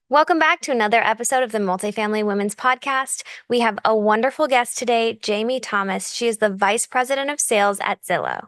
Welcome back to another episode of the Multifamily Women's Podcast. We have a wonderful guest today, Jami Thomas. She is the Vice President of Sales at Zillow.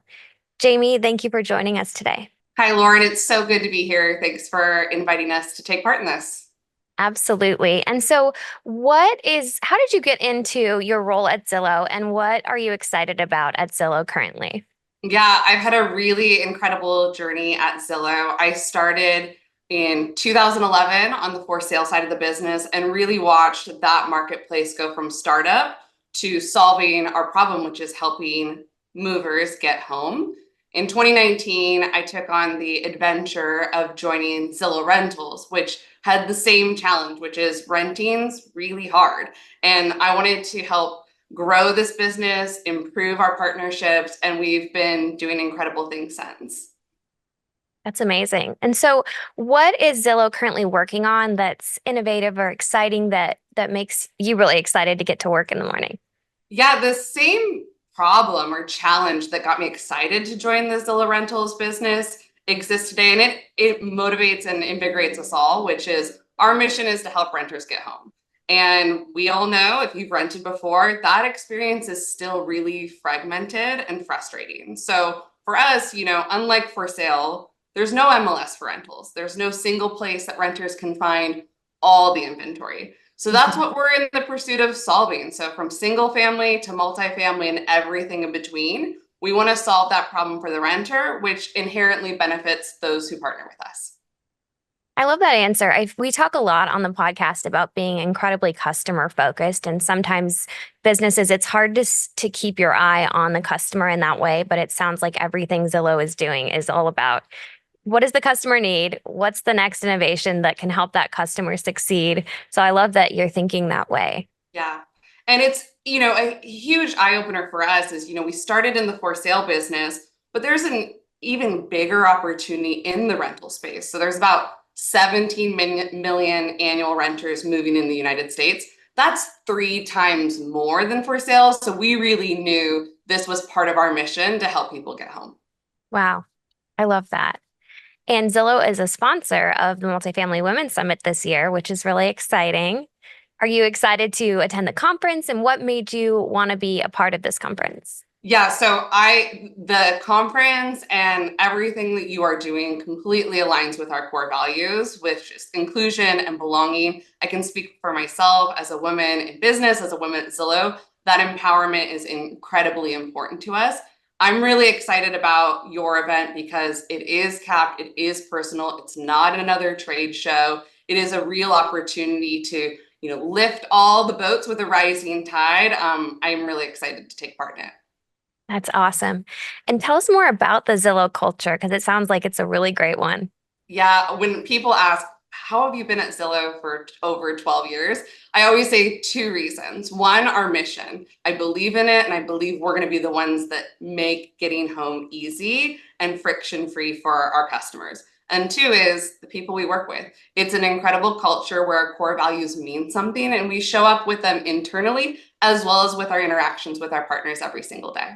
Jami, thank you for joining us today. Hi, Lauren. It's so good to be here. Thanks for inviting us to take part in this. Absolutely. And so, how did you get into your role at Zillow and what are you excited about at Zillow currently? Yeah, I've had a really incredible journey at Zillow. I started in 2011 on the for sale side of the business and really watched that marketplace go from startup to solving our problem, which is helping movers get home. In 2019, I took on the adventure of joining Zillow Rentals, which had the same challenge, which is renting's really hard. And I wanted to help grow this business, improve our partnerships, and we've been doing incredible things since. That's amazing. And so, what is Zillow currently working on that's innovative or exciting that makes you really excited to get to work in the morning? Yeah, the same problem or challenge that got me excited to join the Zillow Rentals business exists today, and it motivates and invigorates us all, which is our mission is to help renters get home. And we all know if you've rented before, that experience is still really fragmented and frustrating. So for us, unlike for sale, there's no MLS for rentals. There's no single place that renters can find all the inventory. So that's what we're in the pursuit of solving. So from single family to multifamily and everything in between, we want to solve that problem for the renter, which inherently benefits those who partner with us. I love that answer. We talk a lot on the podcast about being incredibly customer focused, and sometimes businesses, it's hard to keep your eye on the customer in that way. But it sounds like everything Zillow is doing is all about what does the customer need? What's the next innovation that can help that customer succeed? So I love that you're thinking that way. Yeah. And it's, a huge eye opener for us is, we started in the for sale business, but there's an even bigger opportunity in the rental space. So there's about 17 million annual renters moving in the United States. That's 3 times more than for sale. So we really knew this was part of our mission to help people get home. Wow. I love that. And Zillow is a sponsor of the Multifamily Women's Summit this year, which is really exciting. Are you excited to attend the conference? And what made you want to be a part of this conference? Yeah, so the conference and everything that you are doing completely aligns with our core values, which is inclusion and belonging. I can speak for myself as a woman in business, as a woman at Zillow, that empowerment is incredibly important to us. I'm really excited about your event because it is capped, it is personal, it's not another trade show. It is a real opportunity to, lift all the boats with a rising tide. I'm really excited to take part in it. That's awesome. And tell us more about the Zillow culture because it sounds like it's a really great one. Yeah, when people ask, how have you been at Zillow for over 12 years? I always say 2 reasons. One, our mission. I believe in it, and I believe we're going to be the ones that make getting home easy and friction-free for our customers. And 2 is the people we work with. It's an incredible culture where our core values mean something, and we show up with them internally as well as with our interactions with our partners every single day.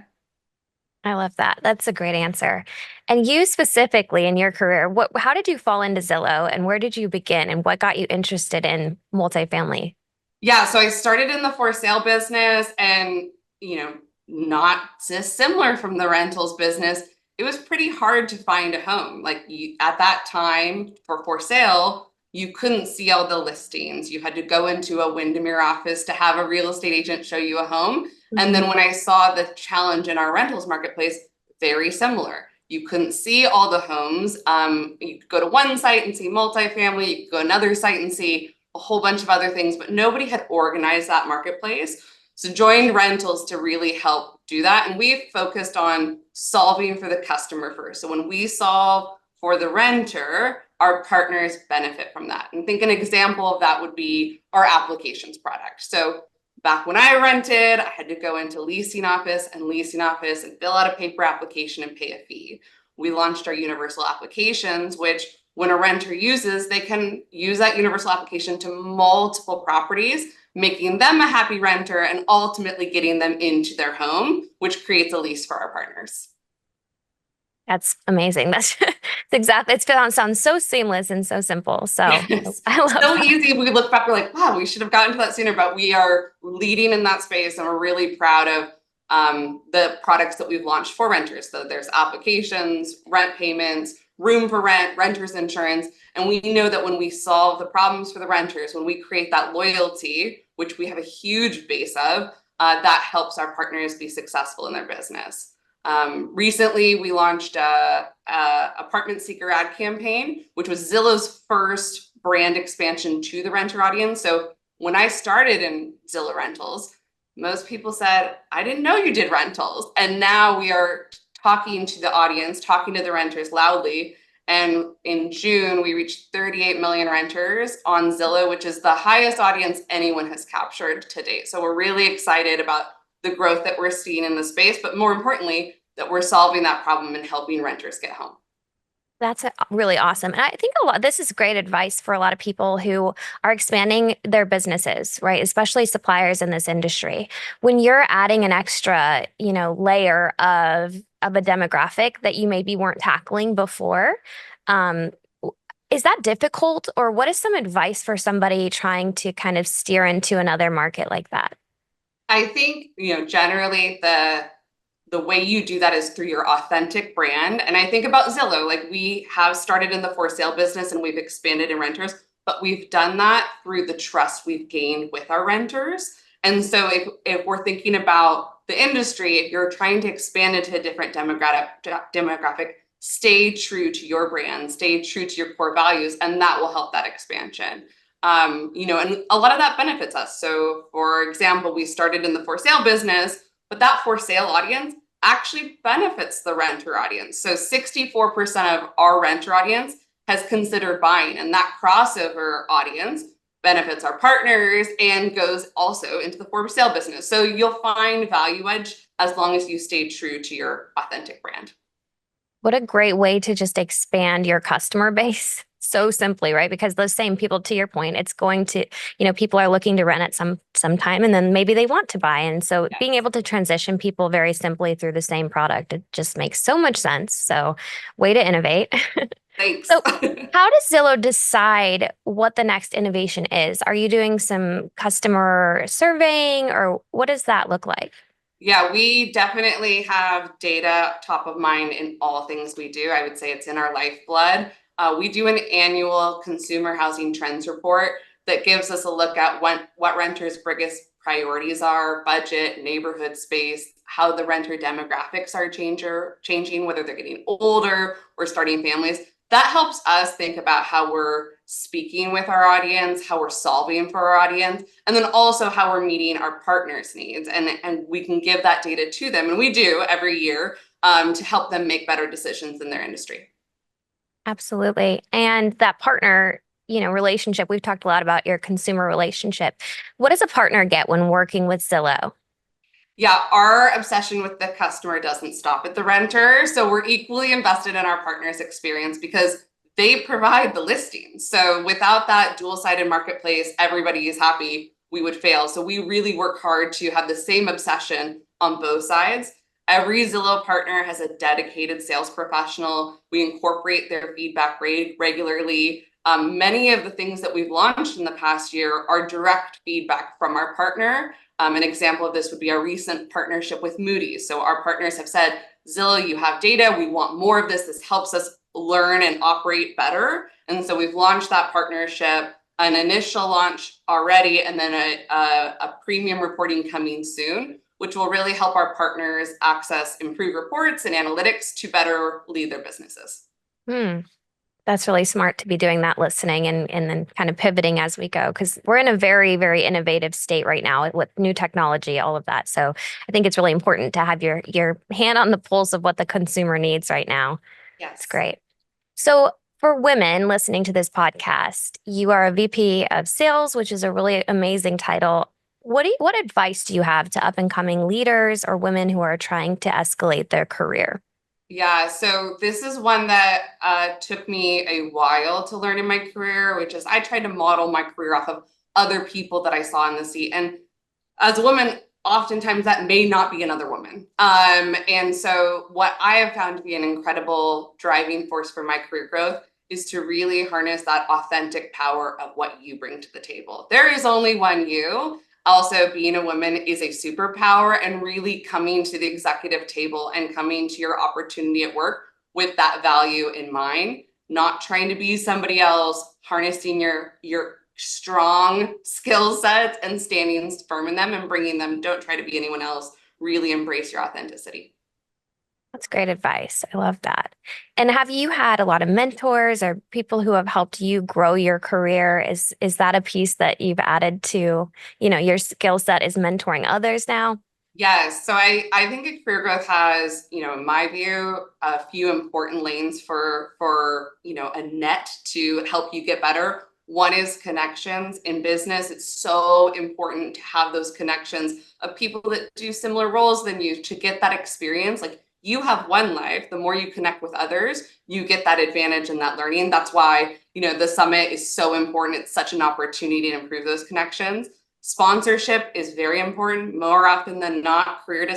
I love that. That's a great answer. And you specifically in your career, how did you fall into Zillow and where did you begin and what got you interested in multifamily? Yeah, so I started in the for sale business and, not dissimilar from the rentals business, it was pretty hard to find a home. At that time for sale, you couldn't see all the listings. You had to go into a Windermere office to have a real estate agent show you a home. And then Mhm. when I saw the challenge in our rentals marketplace, very similar. You couldn't see all the homes. You could go to one site and see multifamily, you could go to another site and see a whole bunch of other things, but nobody had organized that marketplace. So joined rentals to really help do that. And we've focused on solving for the customer first. So when we solve for the renter, our partners benefit from that. And I think an example of that would be our applications product. So back when I rented, I had to go into leasing office and fill out a paper application and pay a fee. We launched our universal applications, which when a renter uses, they can use that universal application to multiple properties, making them a happy renter and ultimately getting them into their home, which creates a lease for our partners. That's amazing. That's exactly, sounds so seamless and so simple. So Yes. I love So that. easy. We look back, we're like, wow, we should have gotten to that sooner, but we are leading in that space and we're really proud of the products that we've launched for renters. So there's applications, rent payments, room for rent, renters insurance. And we know that when we solve the problems for the renters, when we create that loyalty, which we have a huge base of, that helps our partners be successful in their business. Recently, we launched a apartment seeker ad campaign, which was Zillow's first brand expansion to the renter audience. So when I started in Zillow Rentals, most people said, I didn't know you did rentals. And now we are talking to the audience, talking to the renters loudly. And in June, we reached 38 million renters on Zillow, which is the highest audience anyone has captured to date. So we're really excited about the growth that we're seeing in the space, but more importantly, that we're solving that problem and helping renters get home. That's really awesome. And I think this is great advice for a lot of people who are expanding their businesses, right? Especially suppliers in this industry. When you're adding an extra, layer of a demographic that you maybe weren't tackling before, um, is that difficult? Or what is some advice for somebody trying to kind of steer into another market like that? I think, generally the way you do that is through your authentic brand. And I think about Zillow, like we have started in the for sale business and we've expanded in renters, but we've done that through the trust we've gained with our renters. And so if we're thinking about the industry, if you're trying to expand into a different demographic, stay true to your brand, stay true to your core values, and that will help that expansion. And a lot of that benefits us. So for example, we started in the for sale business, but that for sale audience actually benefits the renter audience. So 64% of our renter audience has considered buying, and that crossover audience benefits our partners and goes also into the for sale business. So you'll find value edge as long as you stay true to your authentic brand. What a great way to just expand your customer base so simply, right? Because those same people, to your point, it's going to, people are looking to rent at some time and then maybe they want to buy. And so being able to transition people very simply through the same product, it just makes so much sense. So way to innovate. Thanks. So how does Zillow decide what the next innovation is? Are you doing some customer surveying or what does that look like? Yeah, we definitely have data top of mind in all things we do. I would say it's in our lifeblood. We do an annual consumer housing trends report that gives us a look at what renters' biggest priorities are, budget, neighborhood space, how the renter demographics are changing, whether they're getting older or starting families. That helps us think about how we're speaking with our audience, how we're solving for our audience, and then also how we're meeting our partners' needs. And we can give that data to them, and we do every year to help them make better decisions in their industry. Absolutely. And that partner, relationship, we've talked a lot about your consumer relationship. What does a partner get when working with Zillow? Yeah, our obsession with the customer doesn't stop at the renter. So we're equally invested in our partners' experience because they provide the listings. So without that dual-sided marketplace, everybody is happy, we would fail. So we really work hard to have the same obsession on both sides. Every Zillow partner has a dedicated sales professional. We incorporate their feedback regularly. Many of the things that we've launched in the past year are direct feedback from our partner. An example of this would be our recent partnership with Moody's. So our partners have said, Zillow, you have data. We want more of this. This helps us learn and operate better. And so we've launched that partnership, an initial launch already, and then a premium reporting coming soon, which will really help our partners access improved reports and analytics to better lead their businesses. That's really smart to be doing that listening and then kind of pivoting as we go because we're in a very, very innovative state right now with new technology, all of that. So I think it's really important to have your hand on the pulse of what the consumer needs right now. It's Yes. great. So for women listening to this podcast, you are a VP of Sales, which is a really amazing title. What advice do you have to up and coming leaders or women who are trying to escalate their career? Yeah, so this is one that took me a while to learn in my career, which is I tried to model my career off of other people that I saw in the seat. And as a woman, oftentimes that may not be another woman. And so what I have found to be an incredible driving force for my career growth is to really harness that authentic power of what you bring to the table. There is only one you. Also, being a woman is a superpower, and really coming to the executive table and coming to your opportunity at work with that value in mind, not trying to be somebody else, harnessing your strong skill sets and standing firm in them and bringing them. Don't try to be anyone else. Really embrace your authenticity. That's great advice. I love that. And have you had a lot of mentors or people who have helped you grow your career? Is that a piece that you've added to, your skill set is mentoring others now? Yes. So I think a career growth has, in my view, a few important lanes for a net to help you get better. One is connections. In business, it's so important to have those connections of people that do similar roles than you to get that experience. Like, you have one life. The more you connect with others, you get that advantage and that learning. That's why, the summit is so important. It's such an opportunity to improve those connections. Sponsorship is very important. More often than not, career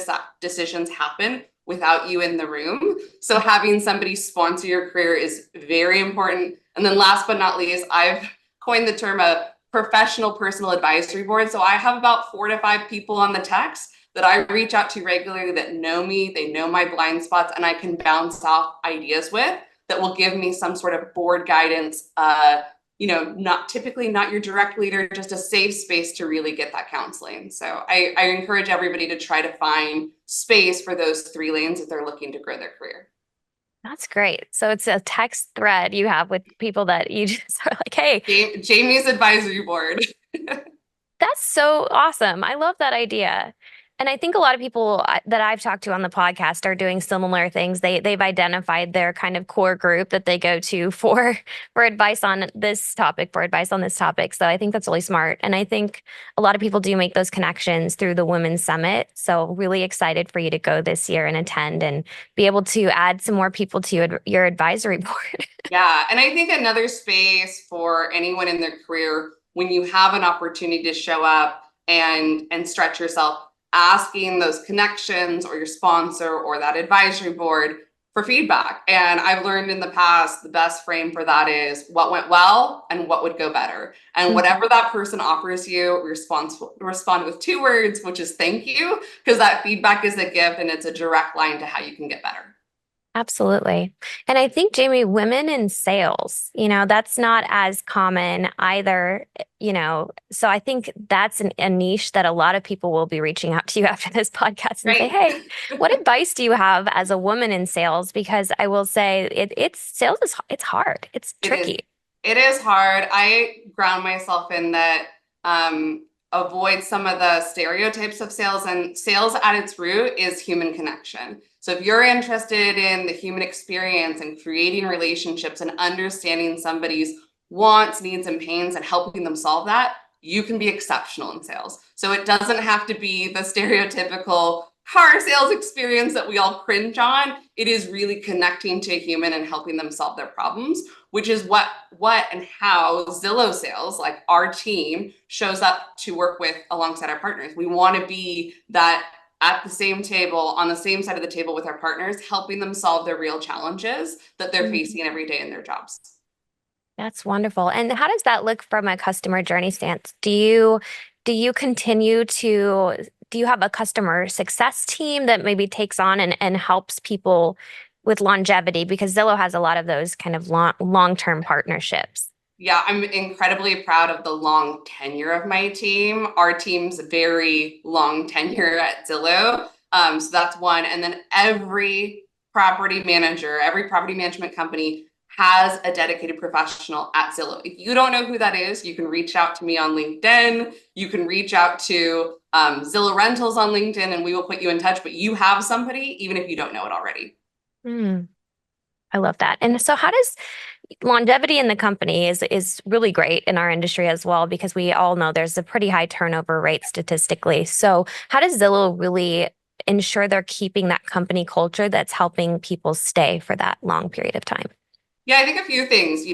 decisions happen without you in the room. So having somebody sponsor your career is very important. And then last but not least, I've coined the term a professional personal advisory board. So I have about 4 to 5 people on the text that I reach out to regularly that know me, they know my blind spots, and I can bounce off ideas with that will give me some sort of board guidance, not your direct leader, just a safe space to really get that counseling. So I encourage everybody to try to find space for those 3 lanes if they're looking to grow their career. That's great. So it's a text thread you have with people that you just are like, hey, Jamie's advisory board. that's so awesome. I love that idea. And I think a lot of people that I've talked to on the podcast are doing similar things. They've identified their kind of core group that they go to for advice on this topic. So I think that's really smart. And I think a lot of people do make those connections through the Women's Summit. So really excited for you to go this year and attend and be able to add some more people to your advisory board. Yeah. And I think another space for anyone in their career, when you have an opportunity to show up and stretch yourself, asking those connections or your sponsor or that advisory board for feedback. And I've learned in the past, the best frame for that is what went well and what would go better. And whatever that person offers you, respond with 2 words, which is thank you, because that feedback is a gift and it's a direct line to how you can get better. Absolutely. And I think, Jamie, women in sales, that's not as common either, so I think that's a niche that a lot of people will be reaching out to you after this podcast and say, hey, what advice do you have as a woman in sales? Because I will say sales it's hard. It's tricky. It is hard. I ground myself in that, avoid some of the stereotypes of sales, and sales at its root is human connection. So if you're interested in the human experience and creating relationships and understanding somebody's wants, needs, and pains and helping them solve that, you can be exceptional in sales. So it doesn't have to be the stereotypical car sales experience that we all cringe on. It is really connecting to a human and helping them solve their problems, which is what and how Zillow Sales, like our team, shows up to work with alongside our partners. We want to be that at the same table, on the same side of the table with our partners, helping them solve their real challenges that they're facing every day in their jobs. That's wonderful. And how does that look from a customer journey stance? Do you continue to do you have a customer success team that maybe takes on and helps people with longevity? Because Zillow has a lot of those kind of long-term partnerships. Yeah, I'm incredibly proud of the long tenure of my team. Our team's very long tenure at Zillow. So that's one. And then every property manager, every property management company has a dedicated professional at Zillow. If you don't know who that is, you can reach out to me on LinkedIn. You can reach out to Zillow Rentals on LinkedIn, and we will put you in touch. But you have somebody, even if you don't know it already. I love that. And so how does longevity in the company is really great in our industry as well, because we all know there's a pretty high turnover rate statistically. So how does Zillow really ensure they're keeping that company culture that's helping people stay for that long period of time? Yeah, I think a few things.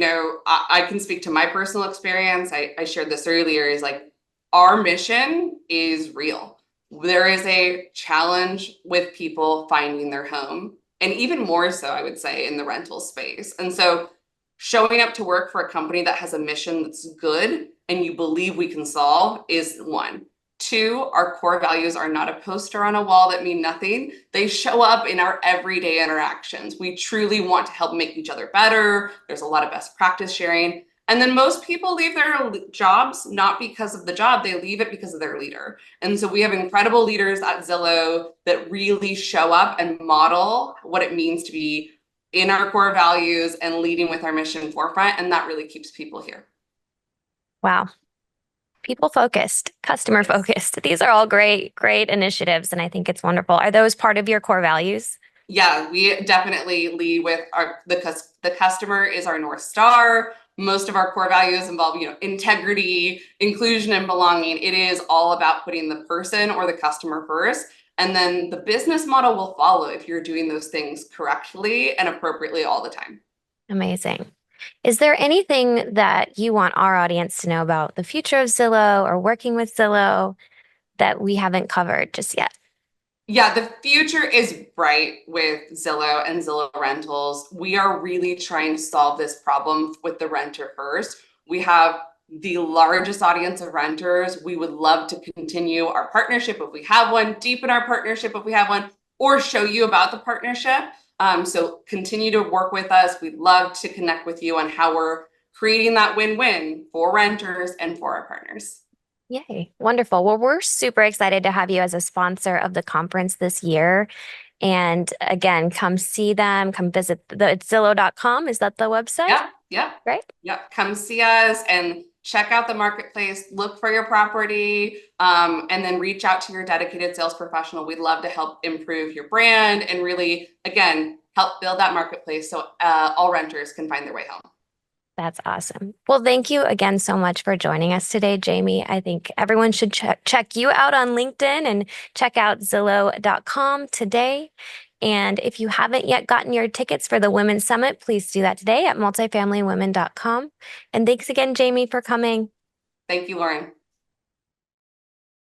I can speak to my personal experience. I shared this earlier, is like our mission is real. There is a challenge with people finding their home, and even more so, I would say, in the rental space. And so showing up to work for a company that has a mission that's good and you believe we can solve is one. Two, our core values are not a poster on a wall that mean nothing. They show up in our everyday interactions. We truly want to help make each other better. There's a lot of best practice sharing. And then most people leave their jobs not because of the job, they leave it because of their leader. And so we have incredible leaders at Zillow that really show up and model what it means to be in our core values and leading with our mission forefront. And that really keeps people here. Wow. People focused, customer focused. These are all great, great initiatives. And I think it's wonderful. Are those part of your core values? Yeah, we definitely lead with the customer is our North Star. Most of our core values involve, integrity, inclusion, and belonging. It is all about putting the person or the customer first. And then the business model will follow if you're doing those things correctly and appropriately all the time. Amazing. Is there anything that you want our audience to know about the future of Zillow or working with Zillow that we haven't covered just yet? Yeah, the future is bright with Zillow and Zillow Rentals. We are really trying to solve this problem with the renter first. We have the largest audience of renters. We would love to continue our partnership if we have one, deepen our partnership if we have one, or show you about the partnership. So continue to work with us. We'd love to connect with you on how we're creating that win-win for renters and for our partners. Yay. Wonderful. Well, we're super excited to have you as a sponsor of the conference this year. And again, come see them, come visit Zillow.com. Is that the website? Yeah. Right? Yeah. Come see us and check out the marketplace, look for your property, and then reach out to your dedicated sales professional. We'd love to help improve your brand and really, again, help build that marketplace so all renters can find their way home. That's awesome. Well, thank you again so much for joining us today, Jami. I think everyone should check you out on LinkedIn and check out Zillow.com today. And if you haven't yet gotten your tickets for the Women's Summit, please do that today at multifamilywomen.com. And thanks again, Jami, for coming. Thank you, Lauren.